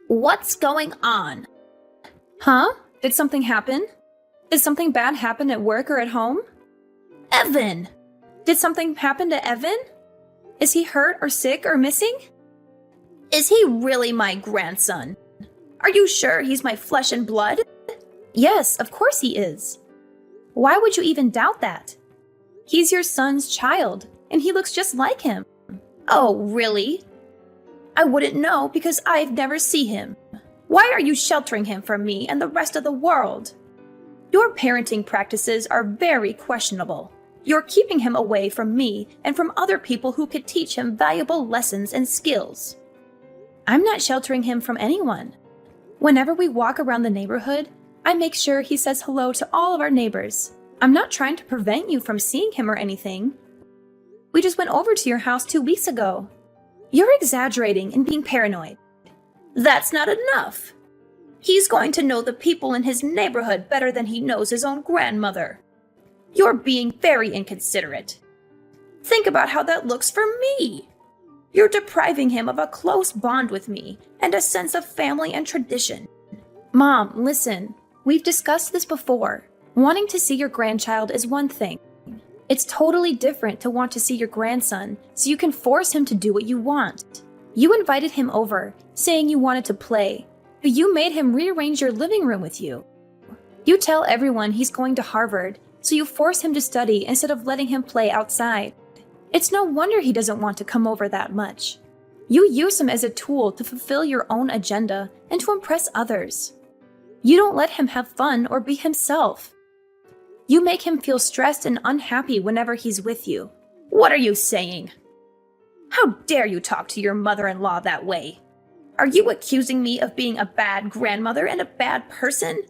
What's going on? Huh? Did something happen? Did something bad happen at work or at home? Evan! Did something happen to Evan? Is he hurt or sick or missing? Is he really my grandson? Are you sure he's my flesh and blood? Yes, of course he is. Why would you even doubt that? He's your son's child, and he looks just like him. Oh, really? I wouldn't know because I've never seen him. Why are you sheltering him from me and the rest of the world? Your parenting practices are very questionable. You're keeping him away from me and from other people who could teach him valuable lessons and skills. I'm not sheltering him from anyone. Whenever we walk around the neighborhood, I make sure he says hello to all of our neighbors. I'm not trying to prevent you from seeing him or anything. We just went over to your house 2 weeks ago. You're exaggerating and being paranoid. That's not enough. He's going to know the people in his neighborhood better than he knows his own grandmother. You're being very inconsiderate. Think about how that looks for me. You're depriving him of a close bond with me and a sense of family and tradition. Mom, listen. We've discussed this before. Wanting to see your grandchild is one thing. It's totally different to want to see your grandson so you can force him to do what you want. You invited him over, saying you wanted to play, but you made him rearrange your living room with you. You tell everyone he's going to Harvard, so you force him to study instead of letting him play outside. It's no wonder he doesn't want to come over that much. You use him as a tool to fulfill your own agenda and to impress others. You don't let him have fun or be himself. You make him feel stressed and unhappy whenever he's with you. What are you saying? How dare you talk to your mother-in-law that way? Are you accusing me of being a bad grandmother and a bad person?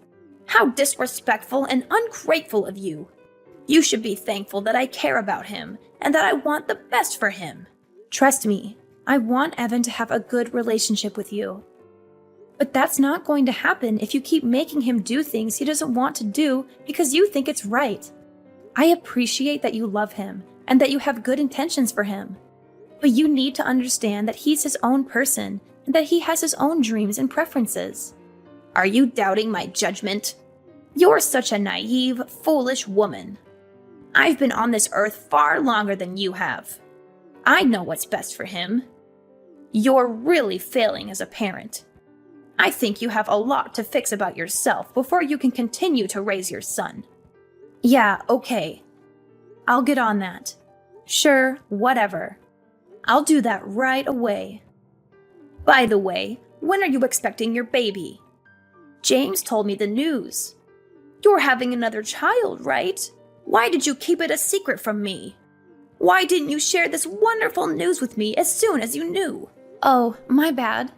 How disrespectful and ungrateful of you. You should be thankful that I care about him and that I want the best for him. Trust me, I want Evan to have a good relationship with you. But that's not going to happen if you keep making him do things he doesn't want to do because you think it's right. I appreciate that you love him and that you have good intentions for him. But you need to understand that he's his own person and that he has his own dreams and preferences. Are you doubting my judgment? You're such a naive, foolish woman. I've been on this earth far longer than you have. I know what's best for him. You're really failing as a parent. I think you have a lot to fix about yourself before you can continue to raise your son. Yeah, okay. I'll get on that. Sure, whatever. I'll do that right away. By the way, when are you expecting your baby? James told me the news. You're having another child, right? Why did you keep it a secret from me? Why didn't you share this wonderful news with me as soon as you knew? Oh, my bad.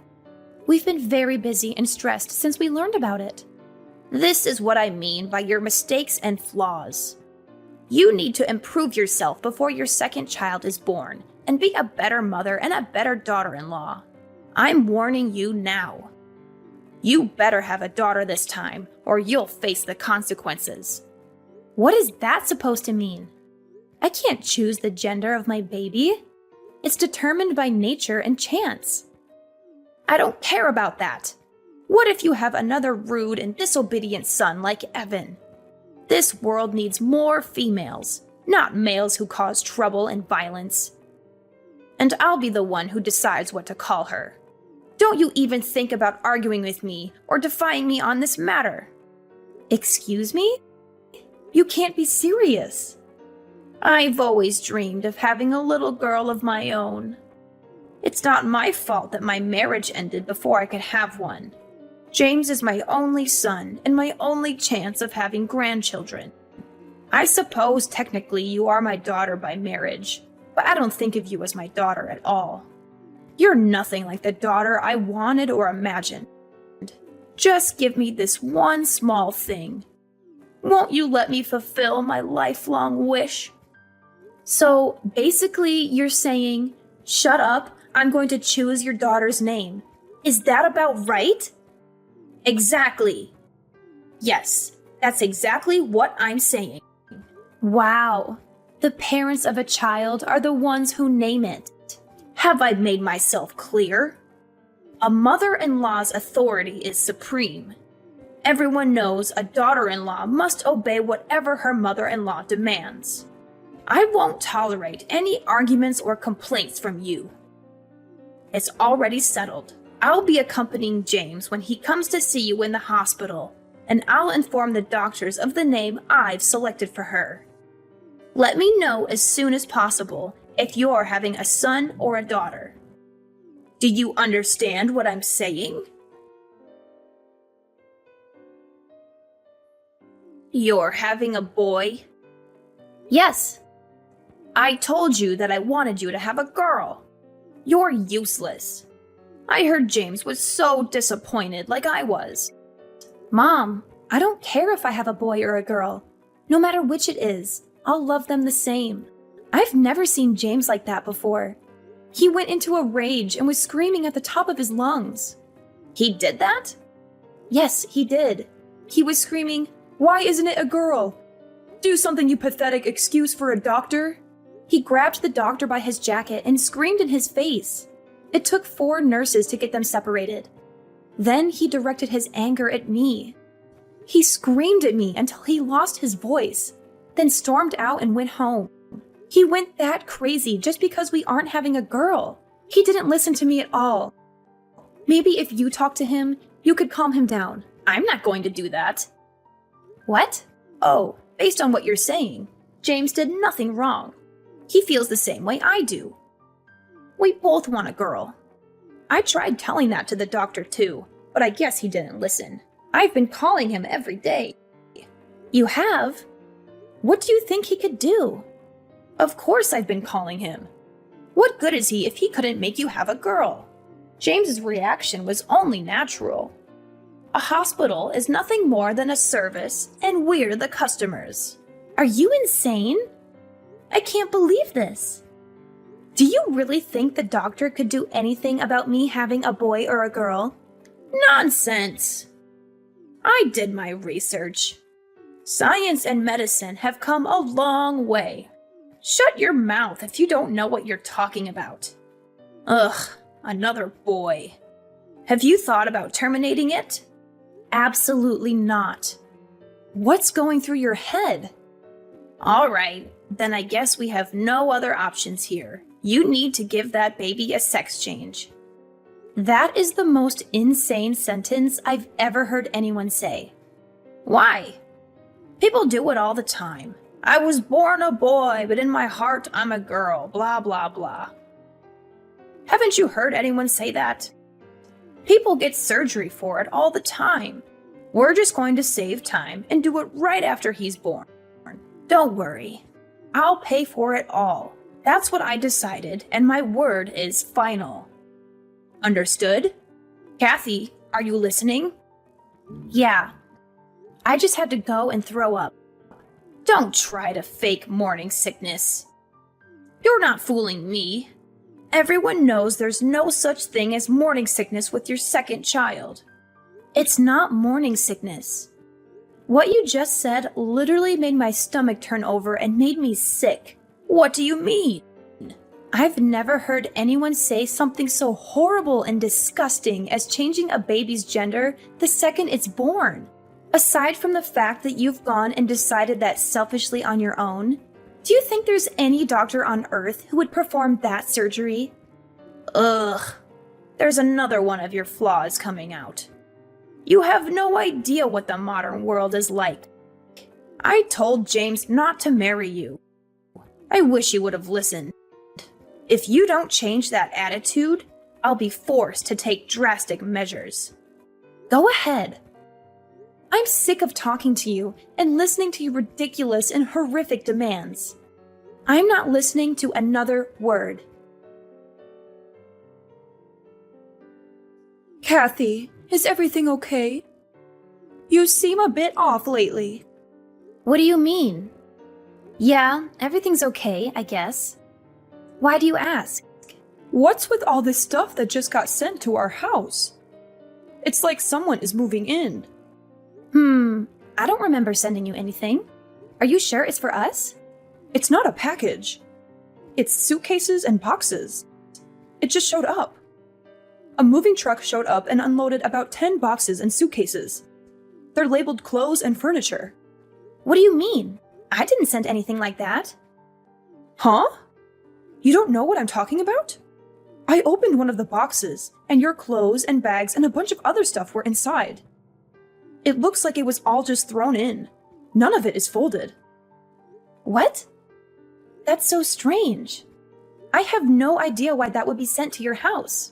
We've been very busy and stressed since we learned about it. This is what I mean by your mistakes and flaws. You need to improve yourself before your second child is born and be a better mother and a better daughter-in-law. I'm warning you now. You better have a daughter this time or you'll face the consequences. What is that supposed to mean? I can't choose the gender of my baby. It's determined by nature and chance. I don't care about that. What if you have another rude and disobedient son like Evan? This world needs more females, not males who cause trouble and violence. And I'll be the one who decides what to call her. Don't you even think about arguing with me or defying me on this matter. Excuse me? You can't be serious. I've always dreamed of having a little girl of my own. It's not my fault that my marriage ended before I could have one. James is my only son and my only chance of having grandchildren. I suppose technically you are my daughter by marriage, but I don't think of you as my daughter at all. You're nothing like the daughter I wanted or imagined. Just give me this one small thing. Won't you let me fulfill my lifelong wish? So basically you're saying, shut up, I'm going to choose your daughter's name. Is that about right? Exactly. Yes, that's exactly what I'm saying. Wow. The parents of a child are the ones who name it. Have I made myself clear? A mother-in-law's authority is supreme. Everyone knows a daughter-in-law must obey whatever her mother-in-law demands. I won't tolerate any arguments or complaints from you. It's already settled. I'll be accompanying James when he comes to see you in the hospital, and I'll inform the doctors of the name I've selected for her. Let me know as soon as possible if you're having a son or a daughter. Do you understand what I'm saying? You're having a boy? Yes. I told you that I wanted you to have a girl. You're useless. I heard James was so disappointed like I was. Mom, I don't care if I have a boy or a girl. No matter which it is, I'll love them the same. I've never seen James like that before. He went into a rage and was screaming at the top of his lungs. He did that? Yes, he did. He was screaming, "Why isn't it a girl? Do something, you pathetic excuse for a doctor." He grabbed the doctor by his jacket and screamed in his face. It took 4 nurses to get them separated. Then he directed his anger at me. He screamed at me until he lost his voice, then stormed out and went home. He went that crazy just because we aren't having a girl. He didn't listen to me at all. Maybe if you talk to him, you could calm him down. I'm not going to do that. What? Oh, based on what you're saying, James did nothing wrong. He feels the same way I do. We both want a girl. I tried telling that to the doctor too, but I guess he didn't listen. I've been calling him every day. You have? What do you think he could do? Of course I've been calling him. What good is he if he couldn't make you have a girl? James's reaction was only natural. A hospital is nothing more than a service, and we're the customers. Are you insane? I can't believe this. Do you really think the doctor could do anything about me having a boy or a girl? Nonsense! I did my research. Science and medicine have come a long way. Shut your mouth if you don't know what you're talking about. Ugh, another boy. Have you thought about terminating it? Absolutely not. What's going through your head? All right, then I guess we have no other options here. You need to give that baby a sex change. That is the most insane sentence I've ever heard anyone say. Why? People do it all the time. I was born a boy, but in my heart I'm a girl, blah, blah, blah. Haven't you heard anyone say that? People get surgery for it all the time. We're just going to save time and do it right after he's born. Don't worry. I'll pay for it all. That's what I decided, and my word is final. Understood? Kathy, are you listening? Yeah. I just had to go and throw up. Don't try to fake morning sickness. You're not fooling me. Everyone knows there's no such thing as morning sickness with your second child. It's not morning sickness. What you just said literally made my stomach turn over and made me sick. What do you mean? I've never heard anyone say something so horrible and disgusting as changing a baby's gender the second it's born. Aside from the fact that you've gone and decided that selfishly on your own, do you think there's any doctor on Earth who would perform that surgery? Ugh, there's another one of your flaws coming out. You have no idea what the modern world is like. I told James not to marry you. I wish you would have listened. If you don't change that attitude, I'll be forced to take drastic measures. Go ahead. I'm sick of talking to you and listening to your ridiculous and horrific demands. I'm not listening to another word. Kathy, is everything okay? You seem a bit off lately. What do you mean? Yeah, everything's okay, I guess. Why do you ask? What's with all this stuff that just got sent to our house? It's like someone is moving in. I don't remember sending you anything. Are you sure it's for us? It's not a package. It's suitcases and boxes. It just showed up. A moving truck showed up and unloaded about 10 boxes and suitcases. They're labeled clothes and furniture. What do you mean? I didn't send anything like that. Huh? You don't know what I'm talking about? I opened one of the boxes, and your clothes and bags and a bunch of other stuff were inside. It looks like it was all just thrown in. None of it is folded. What? That's so strange. I have no idea why that would be sent to your house.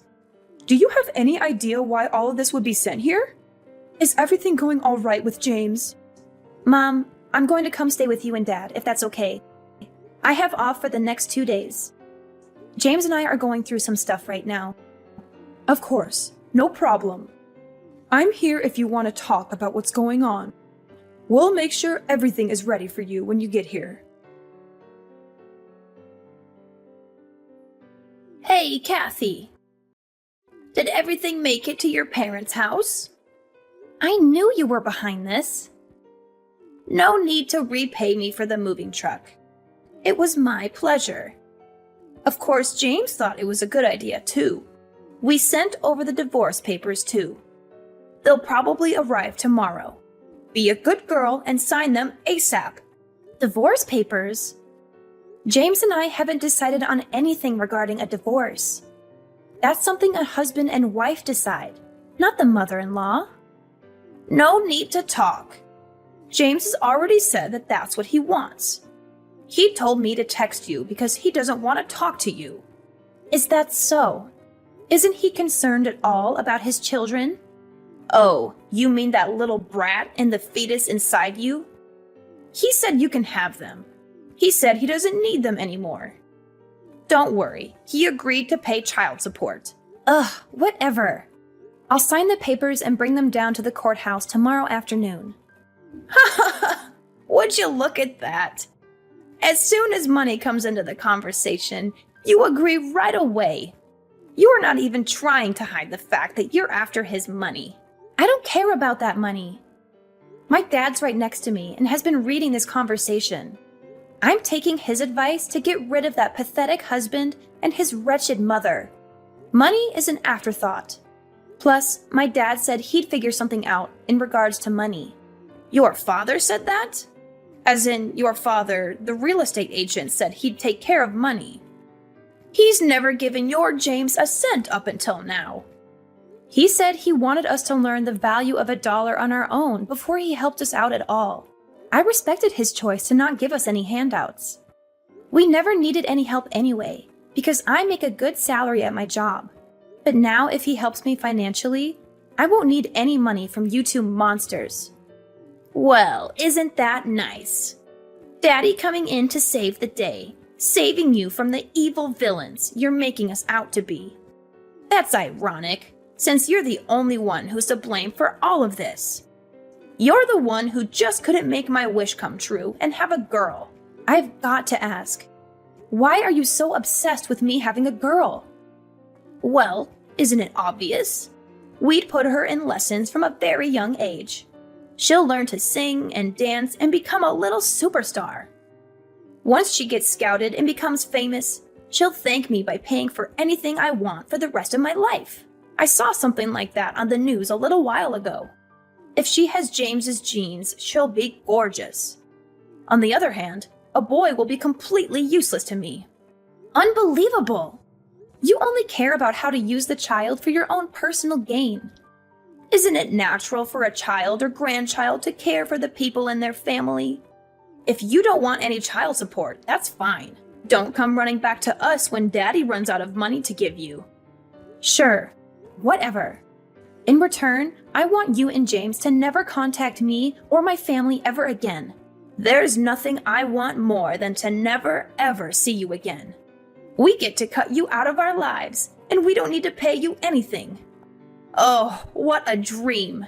Do you have any idea why all of this would be sent here? Is everything going all right with James? Mom, I'm going to come stay with you and Dad, if that's okay. I have off for the next 2 days. James and I are going through some stuff right now. Of course, no problem. I'm here if you want to talk about what's going on. We'll make sure everything is ready for you when you get here. Hey, Kathy. Did everything make it to your parents' house? I knew you were behind this. No need to repay me for the moving truck. It was my pleasure. Of course, James thought it was a good idea, too. We sent over the divorce papers, too. They'll probably arrive tomorrow. Be a good girl and sign them ASAP. Divorce papers? James and I haven't decided on anything regarding a divorce. That's something a husband and wife decide, not the mother-in-law. No need to talk. James has already said that that's what he wants. He told me to text you because he doesn't want to talk to you. Is that so? Isn't he concerned at all about his children? Oh, you mean that little brat and the fetus inside you? He said you can have them. He said he doesn't need them anymore. Don't worry, he agreed to pay child support. Ugh, whatever. I'll sign the papers and bring them down to the courthouse tomorrow afternoon. Ha ha ha! Would you look at that? As soon as money comes into the conversation, you agree right away. You are not even trying to hide the fact that you're after his money. I don't care about that money. My dad's right next to me and has been reading this conversation. I'm taking his advice to get rid of that pathetic husband and his wretched mother. Money is an afterthought. Plus, my dad said he'd figure something out in regards to money. Your father said that? As in, your father, the real estate agent, said he'd take care of money. He's never given your James a cent up until now. He said he wanted us to learn the value of $1 on our own before he helped us out at all. I respected his choice to not give us any handouts. We never needed any help anyway, because I make a good salary at my job. But now if he helps me financially, I won't need any money from you two monsters. Well, isn't that nice? Daddy coming in to save the day, saving you from the evil villains you're making us out to be. That's ironic, since you're the only one who's to blame for all of this. You're the one who just couldn't make my wish come true and have a girl. I've got to ask, why are you so obsessed with me having a girl? Well, isn't it obvious? We'd put her in lessons from a very young age. She'll learn to sing and dance and become a little superstar. Once she gets scouted and becomes famous, she'll thank me by paying for anything I want for the rest of my life. I saw something like that on the news a little while ago. If she has James's genes, she'll be gorgeous. On the other hand, a boy will be completely useless to me. Unbelievable! You only care about how to use the child for your own personal gain. Isn't it natural for a child or grandchild to care for the people in their family? If you don't want any child support, that's fine. Don't come running back to us when Daddy runs out of money to give you. Sure, whatever. In return, I want you and James to never contact me or my family ever again. There's nothing I want more than to never, ever see you again. We get to cut you out of our lives, and we don't need to pay you anything. Oh, what a dream.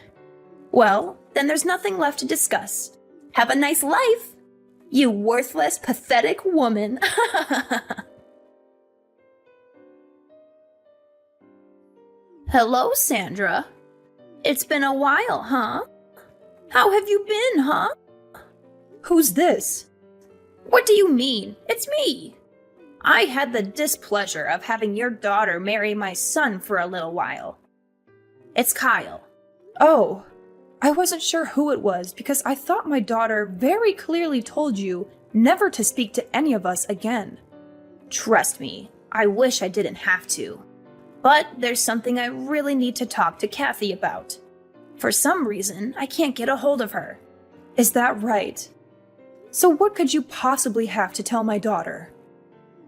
Well, then there's nothing left to discuss. Have a nice life, you worthless, pathetic woman. Hello, Sandra. It's been a while, huh? How have you been, huh? Who's this? What do you mean? It's me. I had the displeasure of having your daughter marry my son for a little while. It's Kyle. Oh, I wasn't sure who it was because I thought my daughter very clearly told you never to speak to any of us again. Trust me, I wish I didn't have to. But there's something I really need to talk to Kathy about. For some reason, I can't get a hold of her. Is that right? So what could you possibly have to tell my daughter?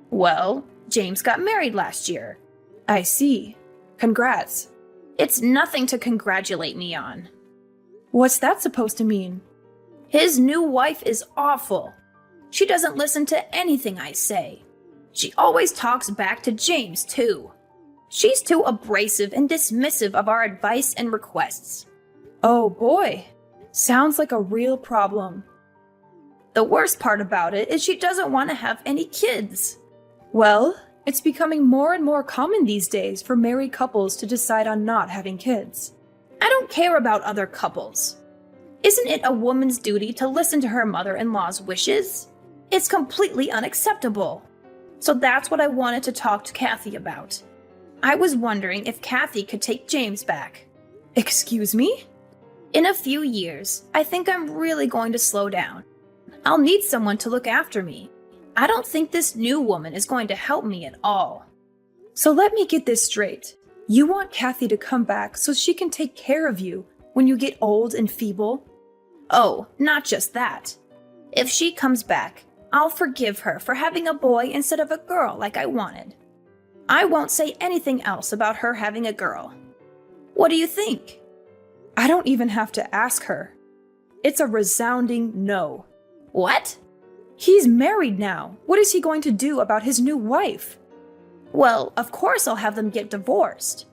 Well, James got married last year. I see. Congrats. It's nothing to congratulate me on. What's that supposed to mean? His new wife is awful. She doesn't listen to anything I say. She always talks back to James, too. She's too abrasive and dismissive of our advice and requests. Oh boy. Sounds like a real problem. The worst part about it is she doesn't want to have any kids. Well, it's becoming more and more common these days for married couples to decide on not having kids. I don't care about other couples. Isn't it a woman's duty to listen to her mother-in-law's wishes? It's completely unacceptable. So that's what I wanted to talk to Kathy about. I was wondering if Kathy could take James back. Excuse me? In a few years, I think I'm really going to slow down. I'll need someone to look after me. I don't think this new woman is going to help me at all. So let me get this straight. You want Kathy to come back so she can take care of you when you get old and feeble? Oh, not just that. If she comes back, I'll forgive her for having a boy instead of a girl like I wanted. I won't say anything else about her having a girl. What do you think? I don't even have to ask her. It's a resounding no. What? He's married now. What is he going to do about his new wife? Well, of course I'll have them get divorced.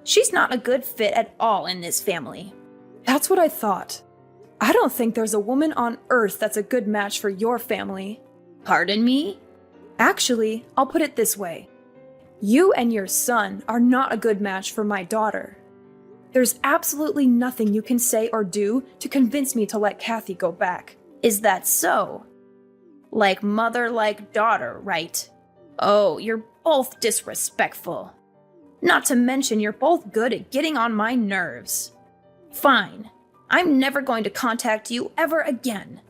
She's not a good fit at all in this family. That's what I thought. I don't think there's a woman on earth that's a good match for your family. Pardon me? Actually, I'll put it this way. You and your son are not a good match for my daughter. There's absolutely nothing you can say or do to convince me to let Kathy go back. Is that so? Like mother, like daughter, right? Oh, you're both disrespectful. Not to mention you're both good at getting on my nerves. Fine. I'm never going to contact you ever again.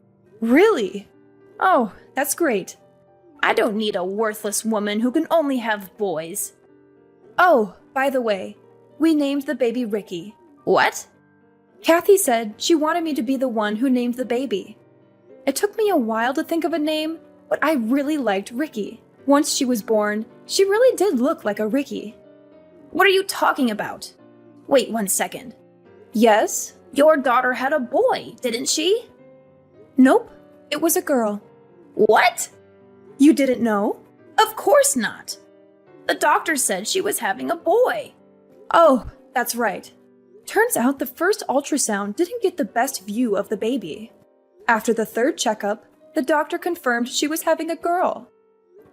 Really? Oh, that's great. I don't need a worthless woman who can only have boys. Oh, by the way, we named the baby Ricky. What? Kathy said she wanted me to be the one who named the baby. It took me a while to think of a name, but I really liked Ricky. Once she was born, she really did look like a Ricky. What are you talking about? Wait 1 second. Yes? Your daughter had a boy, didn't she? Nope, it was a girl. What? You didn't know? Of course not. The doctor said she was having a boy. Oh, that's right. Turns out the first ultrasound didn't get the best view of the baby. After the third checkup, the doctor confirmed she was having a girl.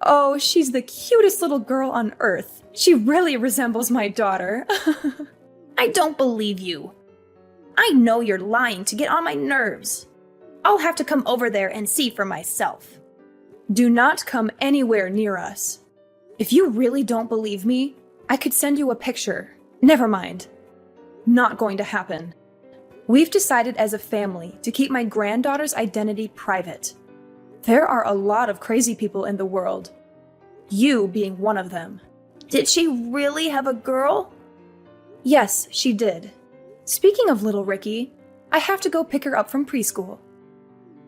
Oh, she's the cutest little girl on earth. She really resembles my daughter. I don't believe you. I know you're lying to get on my nerves. I'll have to come over there and see for myself. Do not come anywhere near us. If you really don't believe me, I could send you a picture. Never mind. Not going to happen. We've decided as a family to keep my granddaughter's identity private. There are a lot of crazy people in the world. You being one of them. Did she really have a girl? Yes, she did. Speaking of little Ricky, I have to go pick her up from preschool.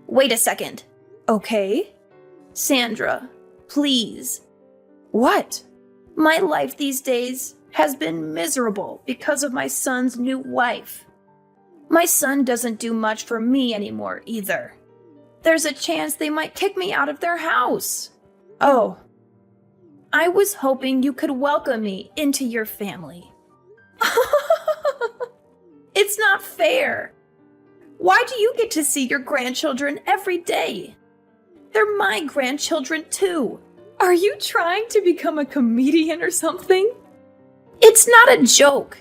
Wait a second. Okay? Sandra, please. What? My life these days has been miserable because of my son's new wife. My son doesn't do much for me anymore either. There's a chance they might kick me out of their house. Oh. I was hoping you could welcome me into your family. It's not fair. Why do you get to see your grandchildren every day? They're my grandchildren too. Are you trying to become a comedian or something? It's not a joke.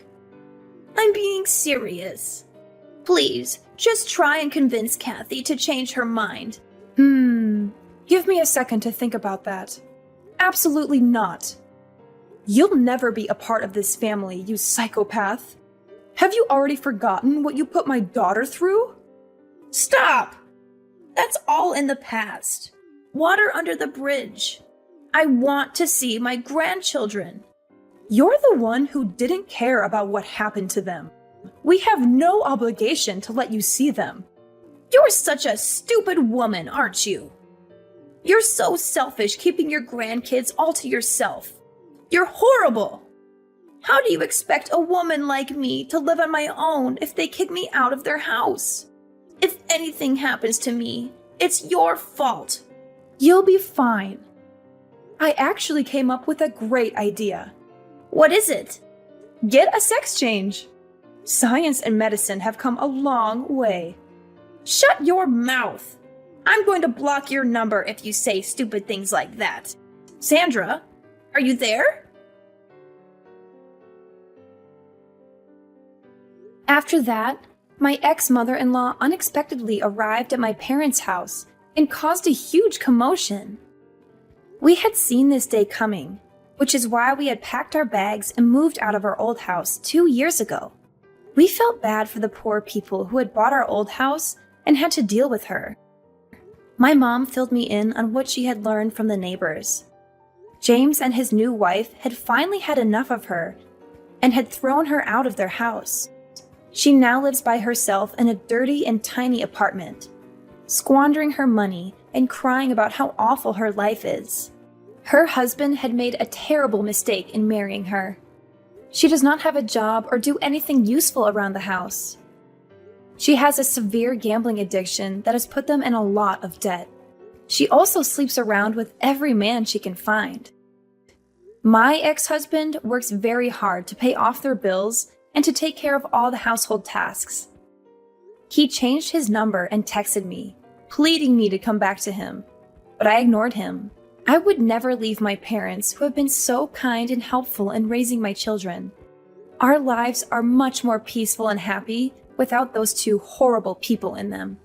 I'm being serious. Please, just try and convince Kathy to change her mind. Give me a second to think about that. Absolutely not. You'll never be a part of this family, you psychopath. Have you already forgotten what you put my daughter through? Stop! That's all in the past. Water under the bridge. I want to see my grandchildren. You're the one who didn't care about what happened to them. We have no obligation to let you see them. You're such a stupid woman, aren't you? You're so selfish keeping your grandkids all to yourself. You're horrible. How do you expect a woman like me to live on my own if they kick me out of their house? If anything happens to me, it's your fault. You'll be fine. I actually came up with a great idea. What is it? Get a sex change. Science and medicine have come a long way. Shut your mouth. I'm going to block your number if you say stupid things like that. Sandra, are you there? After that, my ex-mother-in-law unexpectedly arrived at my parents' house and caused a huge commotion. We had seen this day coming, which is why we had packed our bags and moved out of our old house 2 years ago. We felt bad for the poor people who had bought our old house and had to deal with her. My mom filled me in on what she had learned from the neighbors. James and his new wife had finally had enough of her and had thrown her out of their house. She now lives by herself in a dirty and tiny apartment, squandering her money and crying about how awful her life is. Her husband had made a terrible mistake in marrying her. She does not have a job or do anything useful around the house. She has a severe gambling addiction that has put them in a lot of debt. She also sleeps around with every man she can find. My ex-husband works very hard to pay off their bills and to take care of all the household tasks. He changed his number and texted me, pleading me to come back to him, but I ignored him. I would never leave my parents, who have been so kind and helpful in raising my children. Our lives are much more peaceful and happy without those two horrible people in them.